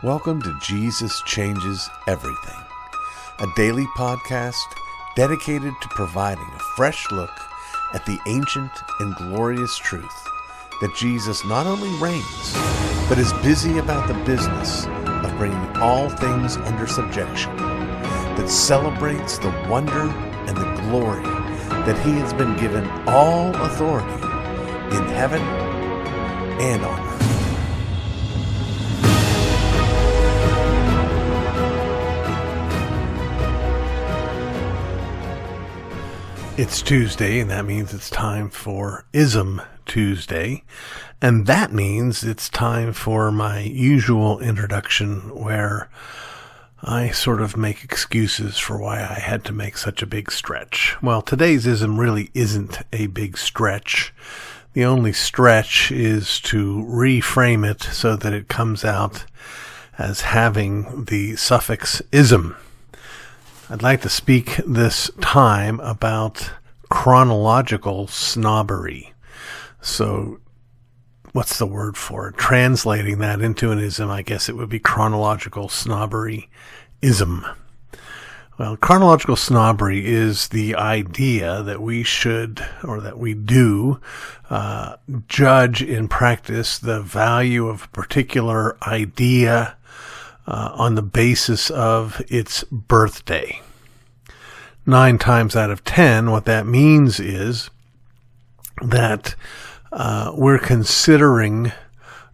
Welcome to Jesus Changes Everything, a daily podcast dedicated to providing a fresh look at the ancient and glorious truth that Jesus not only reigns, but is busy about the business of bringing all things under subjection, that celebrates the wonder and the glory that he has been given all authority in heaven and on earth. It's Tuesday, and that means it's time for Ism Tuesday, and that means it's time for my usual introduction where I sort of make excuses for why I had to make such a big stretch. Well, today's ism really isn't a big stretch. The only stretch is to reframe it so that it comes out as having the suffix ism. I'd like to speak this time about chronological snobbery. So, what's the word for it? Translating that into an ism, I guess it would be chronological snobbery ism. Well, chronological snobbery is the idea that we should, or that we do, judge in practice the value of a particular idea on the basis of its birthday. 9 times out of 10, what that means is that we're considering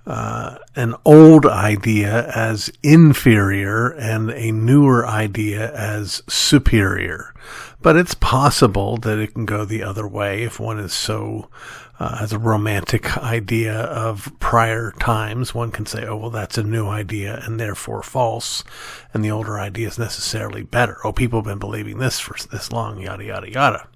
an old idea as inferior and a newer idea as superior. But it's possible that it can go the other way if one is so has a romantic idea of prior times. One can say, oh, well, that's a new idea and therefore false, and the older idea is necessarily better. Oh, people have been believing this for this long, yada, yada, yada.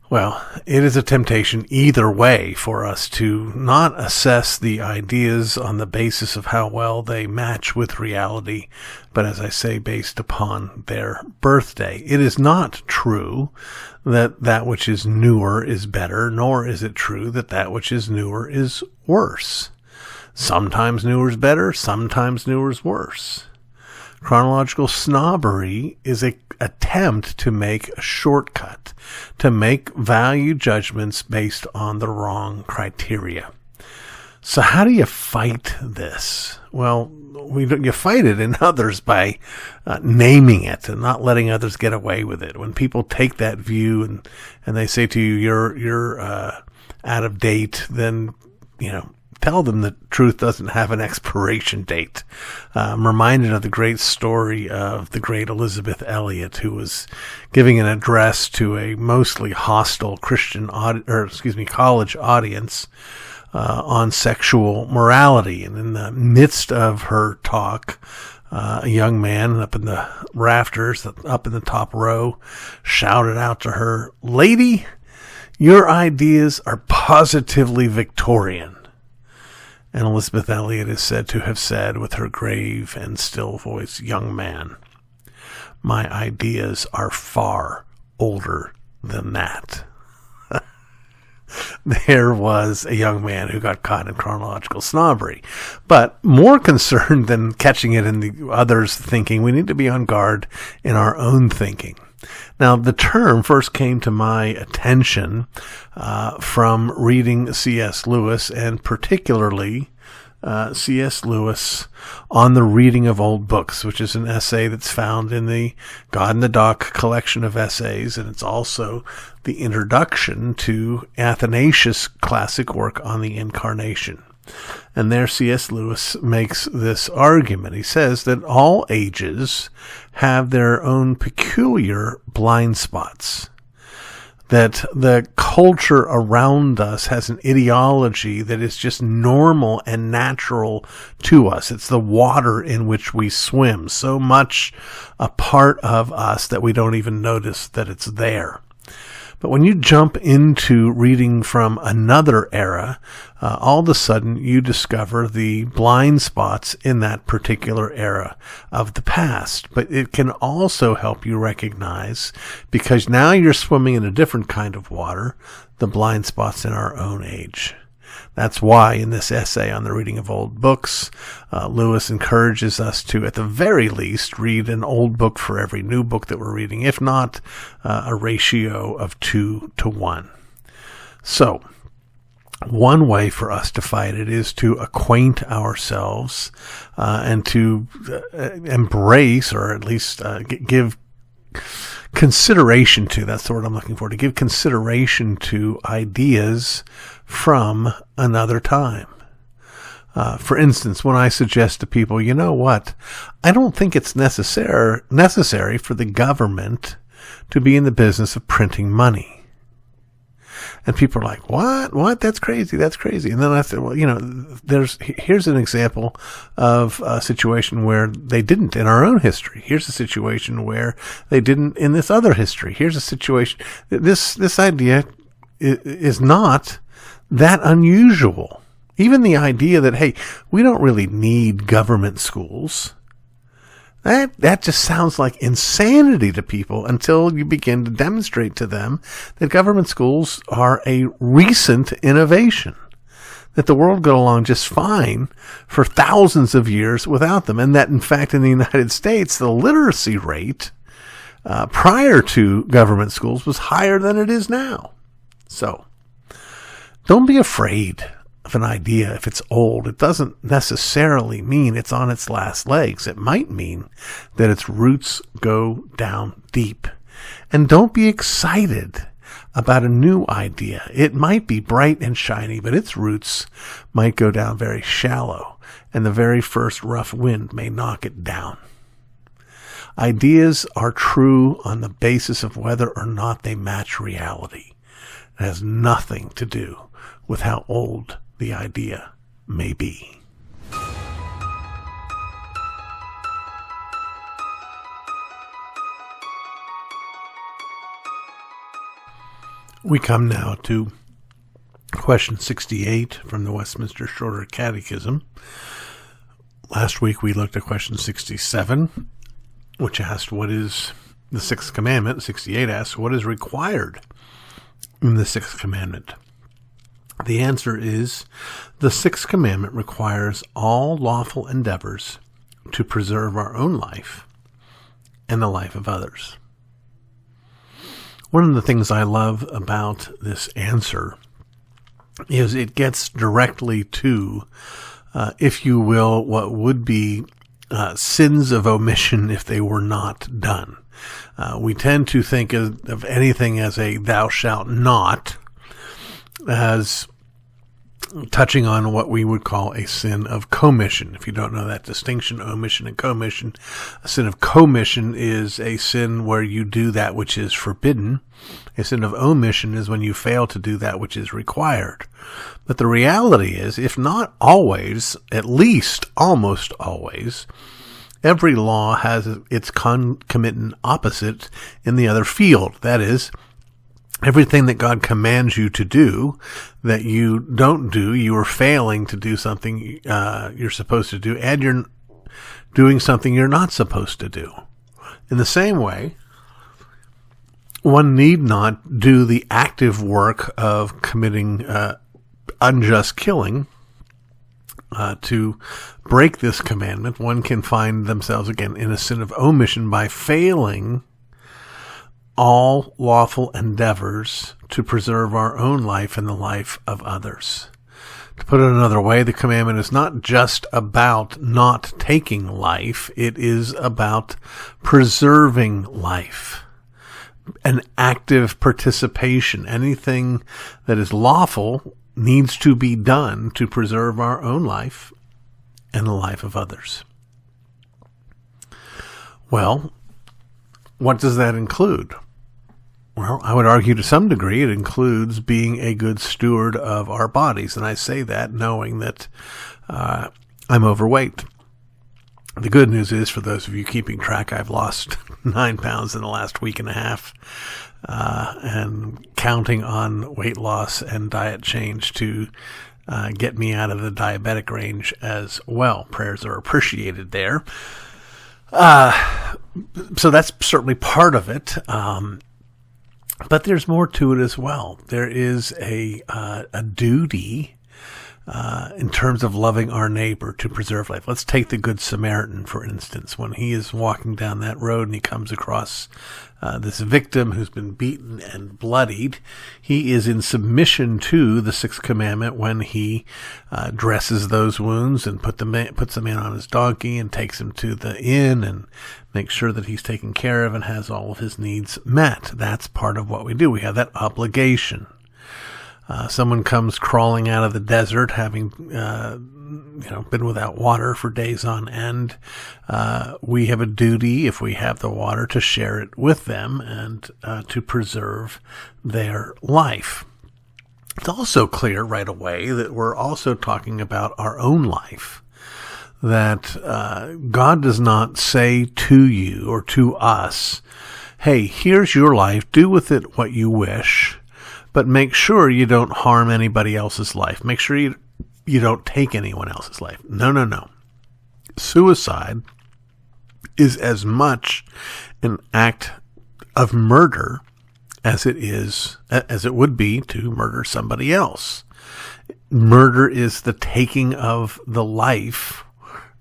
Well, it is a temptation either way for us to not assess the ideas on the basis of how well they match with reality, but as I say, based upon their birthday. It is not true that that which is newer is better, nor is it true that that which is newer is worse. Sometimes newer is better, sometimes newer is worse. Chronological snobbery is an attempt to make a shortcut, to make value judgments based on the wrong criteria. So how do you fight this? Well, you fight it in others by naming it and not letting others get away with it. When people take that view and they say to you, you're out of date, then, tell them that truth doesn't have an expiration date. I'm reminded of the great story of the great Elizabeth Elliot, who was giving an address to a mostly hostile college audience on sexual morality. And in the midst of her talk, a young man up in the rafters, up in the top row, shouted out to her, "Lady, your ideas are positively Victorian." And Elizabeth Elliot is said to have said with her grave and still voice, "Young man, my ideas are far older than that." There was a young man who got caught in chronological snobbery. But more concerned than catching it in the others' thinking, we need to be on guard in our own thinking. Now, the term first came to my attention from reading C.S. Lewis, and particularly C.S. Lewis on the reading of old books, which is an essay that's found in the God in the Dock collection of essays, and it's also the introduction to Athanasius' classic work on the Incarnation. And there C.S. Lewis makes this argument. He says that all ages have their own peculiar blind spots, that the culture around us has an ideology that is just normal and natural to us. It's the water in which we swim, so much a part of us that we don't even notice that it's there. But when you jump into reading from another era, all of a sudden you discover the blind spots in that particular era of the past. But it can also help you recognize, because now you're swimming in a different kind of water, the blind spots in our own age. That's why in this essay on the reading of old books, Lewis encourages us to, at the very least, read an old book for every new book that we're reading, if not a ratio of 2 to 1. So, one way for us to fight it is to acquaint ourselves and to embrace, or at least give consideration to, that's the word I'm looking for, to give consideration to ideas from another time. For instance, when I suggest to people, you know what, I don't think it's necessary for the government to be in the business of printing money. And people are like, what? That's crazy. And then I said, well, here's an example of a situation where they didn't in our own history. Here's a situation where they didn't in this other history. Here's a situation. This idea is not that unusual. Even the idea that, hey, we don't really need government schools. That just sounds like insanity to people until you begin to demonstrate to them that government schools are a recent innovation, that the world got along just fine for thousands of years without them, and that, in fact, in the United States, the literacy rate prior to government schools was higher than it is now. So, don't be afraid of an idea if it's old. It doesn't necessarily mean it's on its last legs. It might mean that its roots go down deep. And don't be excited about a new idea. It might be bright and shiny, but its roots might go down very shallow, and the very first rough wind may knock it down. Ideas are true on the basis of whether or not they match reality. It has nothing to do with how old the idea may be. We come now to question 68 from the Westminster Shorter Catechism. Last week we looked at question 67, which asked what is the sixth commandment. 68 asks what is required in the sixth commandment. The answer is, the sixth commandment requires all lawful endeavors to preserve our own life and the life of others. One of the things I love about this answer is it gets directly to, if you will, what would be sins of omission if they were not done. We tend to think of anything as a thou shalt not, as touching on what we would call a sin of commission. If you don't know that distinction, omission and commission, a sin of commission is a sin where you do that which is forbidden. A sin of omission is when you fail to do that which is required. But the reality is, if not always, at least almost always, every law has its concomitant opposite in the other field. That is, everything that God commands you to do that you don't do, you are failing to do something you're supposed to do, and you're doing something you're not supposed to do. In the same way, one need not do the active work of committing unjust killing to break this commandment. One can find themselves, again, in a sin of omission by failing all lawful endeavors to preserve our own life and the life of others. To put it another way, the commandment is not just about not taking life, it is about preserving life. An active participation. Anything that is lawful needs to be done to preserve our own life and the life of others. Well, what does that include? Well, I would argue to some degree it includes being a good steward of our bodies. And I say that knowing that I'm overweight. The good news is, for those of you keeping track, I've lost 9 pounds in the last week and a half, and counting on weight loss and diet change to get me out of the diabetic range as well. Prayers are appreciated there. So that's certainly part of it. But there's more to it as well. There is a duty in terms of loving our neighbor to preserve life. Let's take the Good Samaritan, for instance. When he is walking down that road and he comes across this victim who's been beaten and bloodied, he is in submission to the sixth commandment when he dresses those wounds and puts the man on his donkey and takes him to the inn and makes sure that he's taken care of and has all of his needs met. That's part of what we do. We have that obligation. Someone comes crawling out of the desert, having been without water for days on end. We have a duty, if we have the water, to share it with them and to preserve their life. It's also clear right away that we're also talking about our own life. That God does not say to you or to us, "Hey, here's your life. Do with it what you wish." But make sure you don't harm anybody else's life. Make sure you don't take anyone else's life. No. Suicide is as much an act of murder as it would be to murder somebody else. Murder is the taking of the life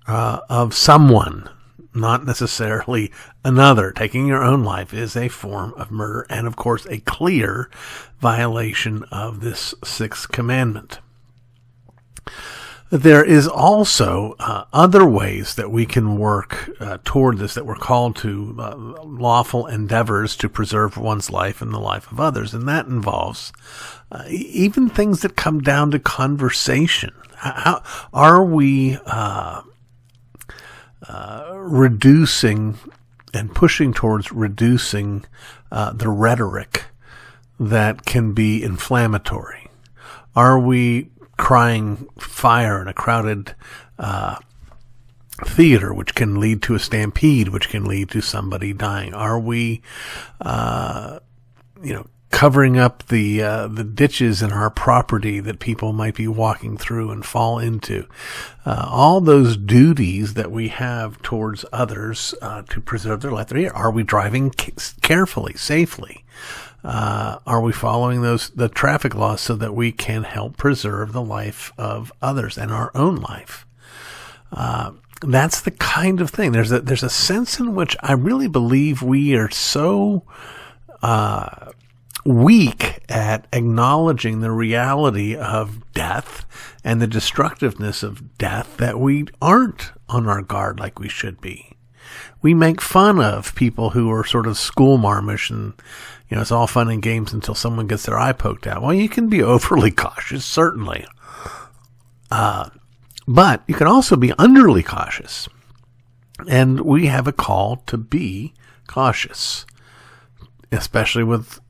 of someone, not necessarily another. Taking your own life is a form of murder, and of course a clear violation of this sixth commandment. There is also other ways that we can work toward this, that we're called to lawful endeavors to preserve one's life and the life of others, and that involves even things that come down to conversation. How are we reducing and pushing towards reducing the rhetoric that can be inflammatory? Are we crying fire in a crowded theater, which can lead to a stampede, which can lead to somebody dying? Are we, covering up the ditches in our property that people might be walking through and fall into? All those duties that we have towards others to preserve their life. Are we driving carefully, safely? Are we following the traffic laws so that we can help preserve the life of others and our own life? That's the kind of thing. There's a sense in which I really believe we are so weak at acknowledging the reality of death and the destructiveness of death that we aren't on our guard like we should be. We make fun of people who are sort of schoolmarmish and, it's all fun and games until someone gets their eye poked out. Well, you can be overly cautious, certainly. But you can also be underly cautious. And we have a call to be cautious, especially with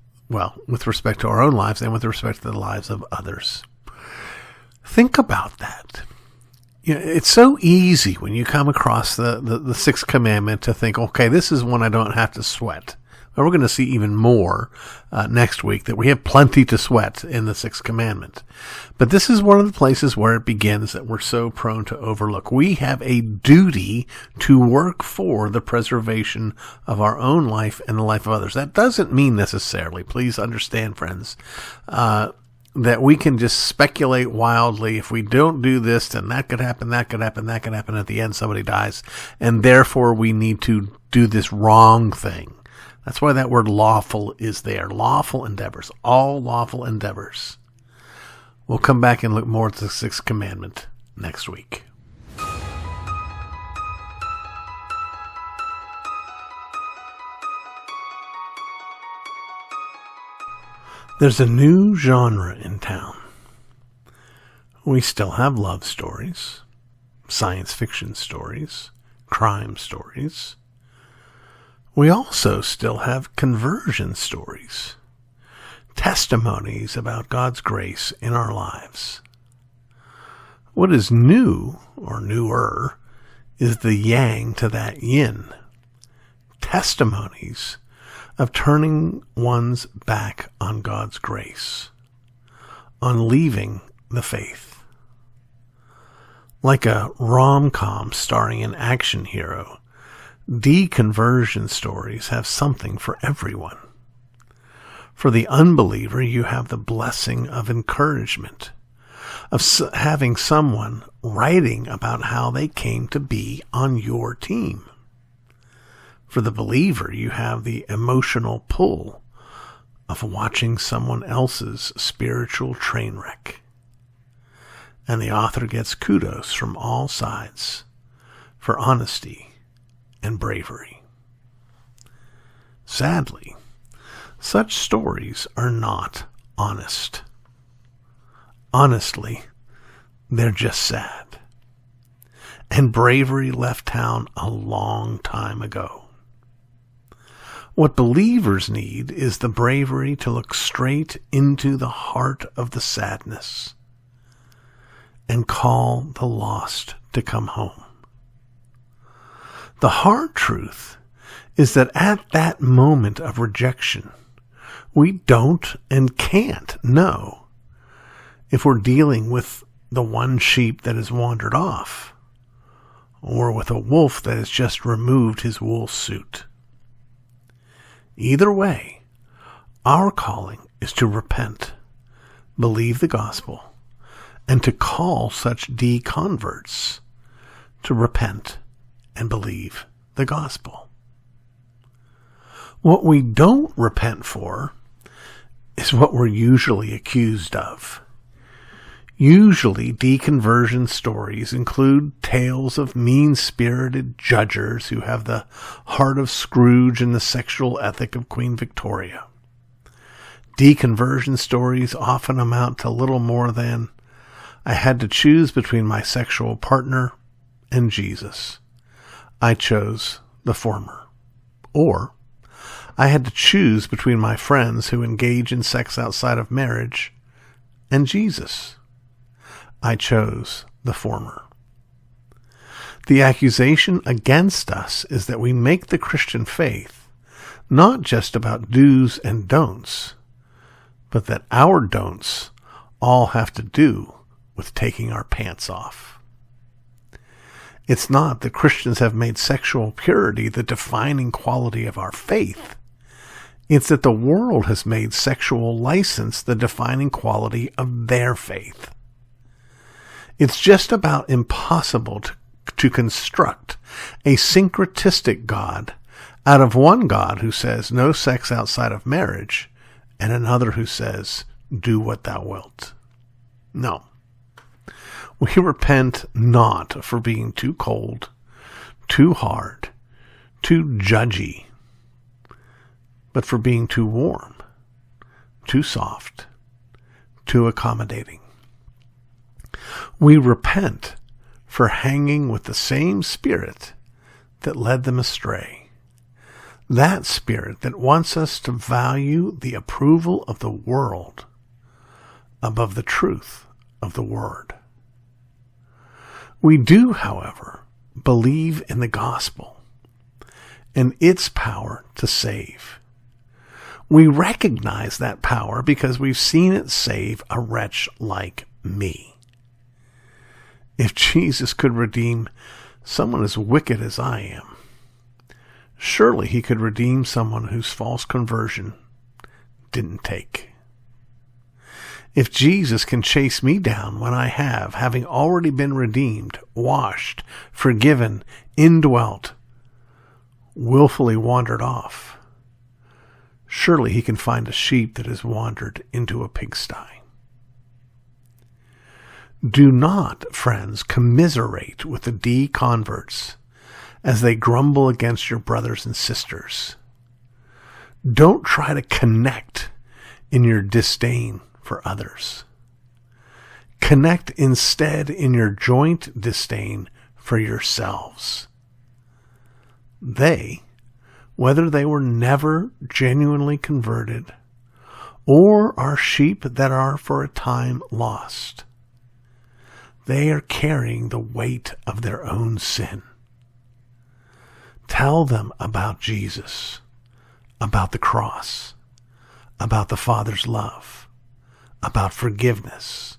respect to our own lives and with respect to the lives of others. Think about that. It's so easy when you come across the sixth commandment to think, okay, this is one I don't have to sweat. Well, we're going to see even more next week, that we have plenty to sweat in the sixth commandment. But this is one of the places where it begins that we're so prone to overlook. We have a duty to work for the preservation of our own life and the life of others. That doesn't mean necessarily, please understand, friends, that we can just speculate wildly. If we don't do this, then that could happen, that could happen, that could happen. At the end, somebody dies, and therefore we need to do this wrong thing. That's why that word lawful is there. Lawful endeavors. All lawful endeavors. We'll come back and look more at the sixth commandment next week. There's a new genre in town. We still have love stories, science fiction stories, crime stories. We also still have conversion stories, testimonies about God's grace in our lives. What is new, or newer, is the yang to that yin. Testimonies of turning one's back on God's grace, on leaving the faith. Like a rom-com starring an action hero, deconversion stories have something for everyone. For the unbeliever, you have the blessing of encouragement, of having someone writing about how they came to be on your team. For the believer, you have the emotional pull of watching someone else's spiritual train wreck. And the author gets kudos from all sides for honesty and bravery. Sadly, such stories are not honest. Honestly, they're just sad. And bravery left town a long time ago. What believers need is the bravery to look straight into the heart of the sadness and call the lost to come home. The hard truth is that at that moment of rejection, we don't and can't know if we're dealing with the one sheep that has wandered off or with a wolf that has just removed his wool suit. Either way, our calling is to repent, believe the gospel, and to call such deconverts to repent and believe the gospel. What we don't repent for is what we're usually accused of. Usually, deconversion stories include tales of mean-spirited judgers who have the heart of Scrooge and the sexual ethic of Queen Victoria. Deconversion stories often amount to little more than, I had to choose between my sexual partner and Jesus. I chose the former. Or, I had to choose between my friends who engage in sex outside of marriage and Jesus. I chose the former. The accusation against us is that we make the Christian faith not just about do's and don'ts, but that our don'ts all have to do with taking our pants off. It's not that Christians have made sexual purity the defining quality of our faith. It's that the world has made sexual license the defining quality of their faith. It's just about impossible to construct a syncretistic God out of one God who says no sex outside of marriage and another who says do what thou wilt. No. We repent not for being too cold, too hard, too judgy, but for being too warm, too soft, too accommodating. We repent for hanging with the same spirit that led them astray. That spirit that wants us to value the approval of the world above the truth of the Word. We do, however, believe in the gospel and its power to save. We recognize that power because we've seen it save a wretch like me. If Jesus could redeem someone as wicked as I am, surely he could redeem someone whose false conversion didn't take. If Jesus can chase me down when I have, having already been redeemed, washed, forgiven, indwelt, willfully wandered off, surely he can find a sheep that has wandered into a pigsty. Do not, friends, commiserate with the deconverts as they grumble against your brothers and sisters. Don't try to connect in your disdain for others. Connect instead in your joint disdain for yourselves. They, whether they were never genuinely converted or are sheep that are for a time lost, they are carrying the weight of their own sin. Tell them about Jesus, about the cross, about the Father's love, about forgiveness,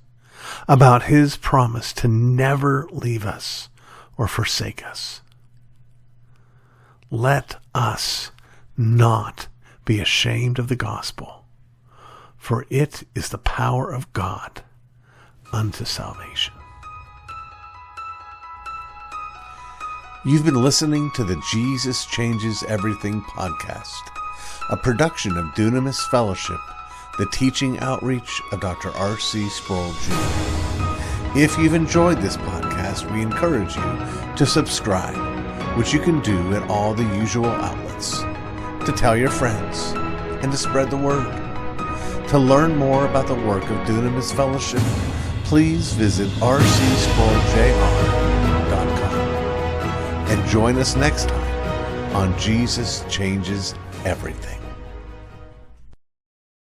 about his promise to never leave us or forsake us. Let us not be ashamed of the gospel, for it is the power of God unto salvation. You've been listening to the Jesus Changes Everything podcast, a production of Dunamis Fellowship, the teaching outreach of Dr. R.C. Sproul Jr. If you've enjoyed this podcast, we encourage you to subscribe, which you can do at all the usual outlets, to tell your friends, and to spread the word. To learn more about the work of Dunamis Fellowship, please visit rcsproulJR.com and join us next time on Jesus Changes Everything.